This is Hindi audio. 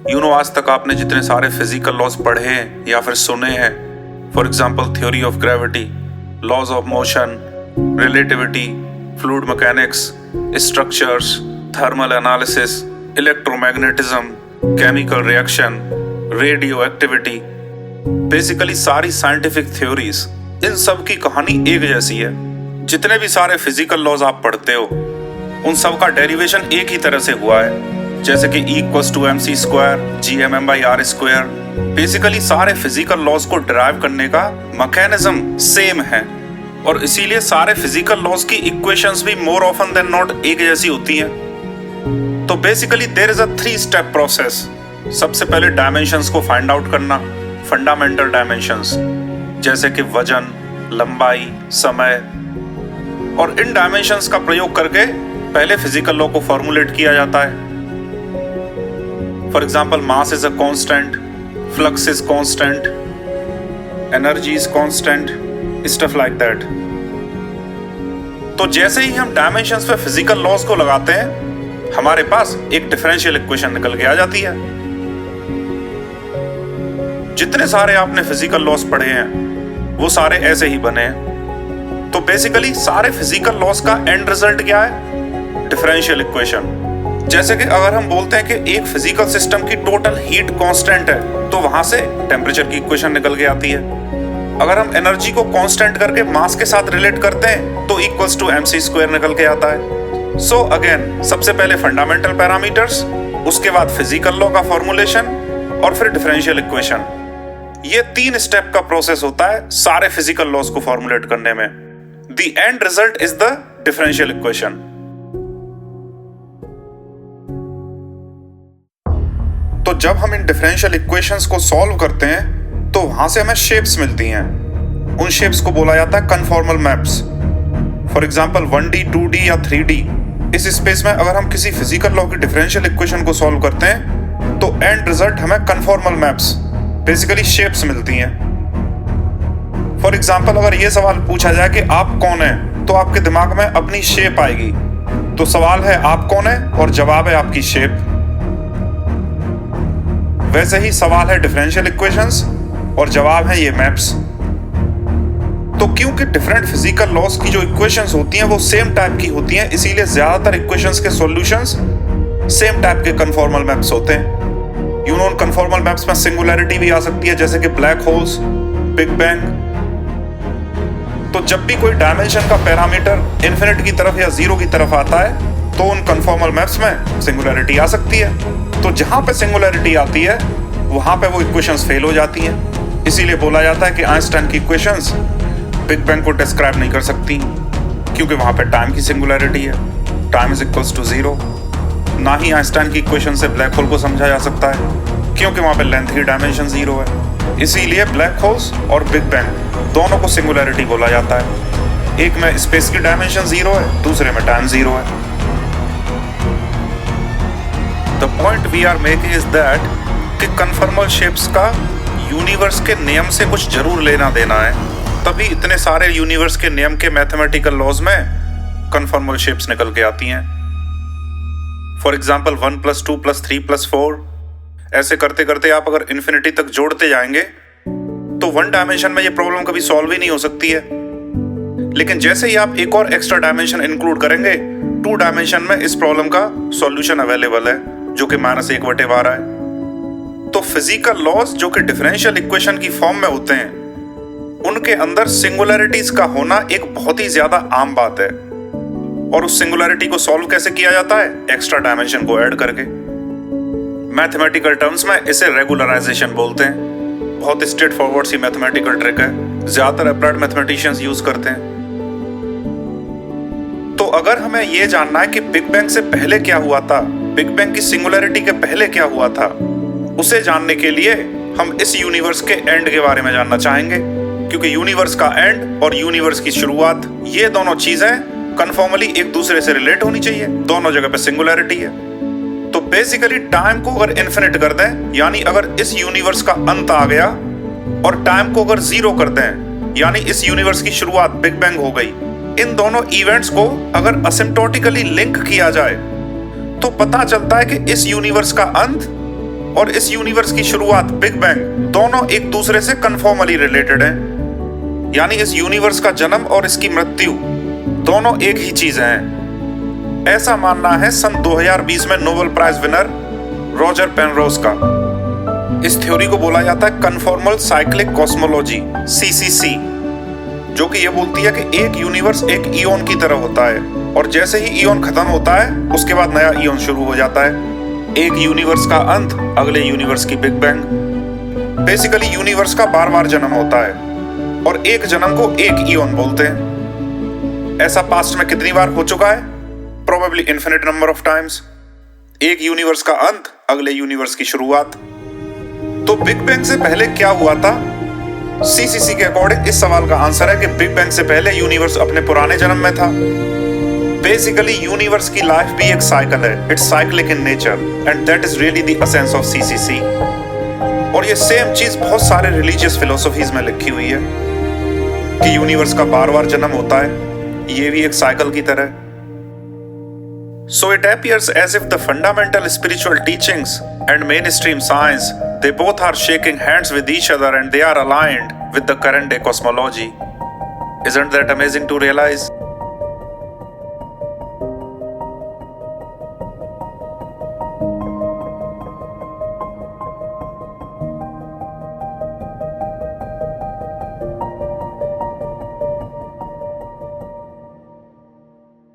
आज तक आपने जितने सारे फिजिकल लॉज पढ़े हैं या फिर सुने हैं, for example theory of gravity, laws of motion, relativity, fluid mechanics, structures, thermal analysis, electromagnetism, chemical reaction, radioactivity, basically सारी साइंटिफिक थ्योरीज, इन सब की कहानी एक जैसी है। जितने भी सारे फिजिकल लॉज आप पढ़ते हो उन सब का डेरिवेशन एक ही तरह से हुआ है, जैसे कि E=mc², Gm/r²। बेसिकली सारे फिजिकल लॉज को डिराइव करने का मैकेनिज्म सेम है और इसीलिए सारे फिजिकल लॉज की इक्वेशंस भी मोर ऑफन देन नॉट एक जैसी होती हैं। तो basically there is a 3 step process. सबसे पहले डायमेंशंस को फाइंड आउट करना, फंडामेंटल डायमेंशंस जैसे कि वजन, लंबाई, समय, और इन डायमेंशंस का प्रयोग करके पहले फिजिकल लॉ को फॉर्मुलेट किया जाता है। For example mass is a constant, flux is constant, energy is constant, stuff like that. तो जैसे ही हम डायमेंशंस पे फिजिकल लॉज को लगाते हैं हमारे पास एक डिफरेंशियल इक्वेशन निकल के आ जाती है। जितने सारे आपने फिजिकल लॉज पढ़े हैं वो सारे ऐसे ही बने हैं। तो बेसिकली सारे फिजिकल लॉज का एंड रिजल्ट क्या है? Differential equation. जैसे कि अगर हम बोलते हैं कि एक फिजिकल सिस्टम की टोटल हीट कांस्टेंट है तो वहां से टेम्परेचर की इक्वेशन निकल के आती है। अगर हम एनर्जी को कांस्टेंट करके मास के साथ रिलेट करते हैं तो E=mc² निकल के आता है। सो अगेन सबसे पहले फंडामेंटल पैरामीटर्स, उसके बाद फिजिकल लॉ का फॉर्मुलेशन और फिर डिफरेंशियल इक्वेशन। ये 3 स्टेप का प्रोसेस होता है सारे फिजिकल लॉज को फॉर्मुलेट करने में। The end result is the differential equation. तो जब हम इन डिफरेंशियल इक्वेशंस को सॉल्व करते हैं तो वहां से हमें शेप्स मिलती हैं। उन शेप्स को बोला जाता है conformal maps. For example 1D, 2D या 3D, इस स्पेस में अगर हम किसी फिजिकल लॉ की डिफरेंशियल इक्वेशन को सॉल्व करते हैं तो एंड रिजल्ट हमें कन्फॉर्मल मैप्स, बेसिकली शेप्स मिलती हैं। फॉर एग्जाम्पल अगर ये सवाल पूछा जाए कि आप कौन हैं तो आपके दिमाग में अपनी शेप आएगी। तो सवाल है आप कौन हैं और जवाब है आपकी शेप। वैसे ही सवाल है डिफरेंशियल इक्वेशंस और जवाब है ये मैप्स। तो क्योंकि डिफरेंट फिजिकल लॉज की जो इक्वेशंस होती हैं वो सेम टाइप की होती हैं, इसीलिए ज्यादातर इक्वेशंस के सॉल्यूशंस सेम टाइप के कन्फॉर्मल मैप्स होते हैं। उन कन्फॉर्मल मैप्स में सिंगुलैरिटी भी आ सकती है, जैसे कि ब्लैक होल्स, बिग बैंग। तो जब भी कोई डायमेंशन का पैरामीटर इन्फिनिट की तरफ या 0 की तरफ आता है तो उन कन्फॉर्मल मैप्स में सिंगुलैरिटी आ सकती है। तो जहां पे सिंगुलैरिटी आती है वहां पे वो इक्वेशंस फेल हो जाती हैं। इसीलिए बोला जाता है कि आइंस्टाइन की इक्वेशंस बिग बैंग को डिस्क्राइब नहीं कर सकती, क्योंकि वहां पे टाइम की सिंगुलैरिटी है, टाइम इज इक्वल्स टू 0। ना ही आइंस्टाइन की इक्वेशन से ब्लैक होल को समझा जा सकता है, क्योंकि वहां पे लेंथ की डायमेंशन 0 है। इसीलिए ब्लैक होल्स और बिग बैंग दोनों को सिंगुलैरिटी बोला जाता है। एक में स्पेस की डायमेंशन 0 है, दूसरे में टाइम 0 है। The point we are making is that कि कन्फॉर्मल शेप्स का यूनिवर्स के नियम से कुछ जरूर लेना देना है, तभी इतने सारे यूनिवर्स के नियम के मैथमेटिकल लॉज में कन्फॉर्मल शेप्स निकल के आती हैं। फॉर एग्जाम्पल 1 + 2 + 3 + 4, ऐसे करते करते आप अगर इन्फिनिटी तक जोड़ते जाएंगे तो 1 डायमेंशन में ये प्रॉब्लम कभी सॉल्व ही नहीं हो सकती है। लेकिन जैसे ही आप एक और एक्स्ट्रा डायमेंशन इंक्लूड करेंगे 2 डायमेंशन में इस प्रॉब्लम का सॉल्यूशन अवेलेबल है, जो कि -1/12 है। तो फिजिकल लॉज जो कि डिफरेंशियल इक्वेशन की फॉर्म में होते हैं उनके अंदर सिंगुलैरिटीज का होना एक बहुत ही ज्यादा आम बात है। और उस सिंगुलैरिटी को सॉल्व कैसे किया जाता है? एक्स्ट्रा डायमेंशन को ऐड करके। मैथमेटिकल टर्म्स में इसे रेगुलराइजेशन बोलते हैं। बहुत स्ट्रेट फॉरवर्ड सी मैथमेटिकल ट्रिक है, ज्यादातर अप्लाइड मैथमेटिशियंस यूज करते हैं। तो अगर हमें यह जानना है कि बिग बैंग से पहले क्या हुआ था, बिग बैंग की सिंगुलैरिटी के पहले क्या हुआ था, उसे जानने के लिए हम इस यूनिवर्स के एंड के बारे में जानना चाहेंगे, क्योंकि यूनिवर्स का एंड और यूनिवर्स की शुरुआत, ये दोनों चीजें कन्फॉर्मली एक दूसरे से रिलेट होनी चाहिए। दोनों जगह पे सिंगुलैरिटी है। तो बेसिकली टाइम को अगर इन्फिनिट कर दें, यानी अगर इस यूनिवर्स का अंत आ गया, और टाइम को अगर 0 कर दें, यानी इस यूनिवर्स की शुरुआत बिग बैंग हो गई, इन दोनों इवेंट्स को अगर असिम्प्टोटिकली लिंक किया जाए तो पता चलता है कि इस यूनिवर्स का अंत और इस यूनिवर्स की शुरुआत बिग बैंग दोनों एक दूसरे से कन्फर्मली रिलेटेड हैं। यानी इस यूनिवर्स का जन्म और इसकी मृत्यु दोनों एक ही चीज हैं। ऐसा मानना है सन 2020 में Nobel prize winner Roger Penrose का। इस थ्योरी को बोला जाता है कन्फॉर्मल साइक्लिक कॉस्मोलॉजी, CCC, जो कि ये बोलती है कि एक यूनिवर्स एक ईओन की तरह होता है और जैसे ही ईओन खत्म होता है उसके बाद नया ईओन शुरू हो जाता है। एक यूनिवर्स का अंत, अगले यूनिवर्स की बिग बैंग। बेसिकली यूनिवर्स का बार बार जन्म होता है और एक जन्म को एक ईओन बोलते हैं। ऐसा पास्ट में कितनी बार हो चुका है? Probably infinite number of times. एक यूनिवर्स का अंत, अगले यूनिवर्स की शुरुआत। तो बिग बैंग से पहले क्या हुआ था? CCC के अकॉर्डिंग इस सवाल का आंसर है कि बिग बैंग से पहले यूनिवर्स अपने पुराने जन्म में था। बेसिकली यूनिवर्स की लाइफ भी एक साइकिल है, it's cyclic in nature and that is really the essence of CCC। और ये सेम चीज बहुत सारे रिलीजियस फिलोसफीज में लिखी हुई है कि यूनिवर्स का बार बार जन्म होता है, ये भी एक साइकिल की तरह। So it appears as if the fundamental spiritual teachings and mainstream science, they both are shaking hands with each other and they are aligned with the current day cosmology. Isn't that amazing to realize?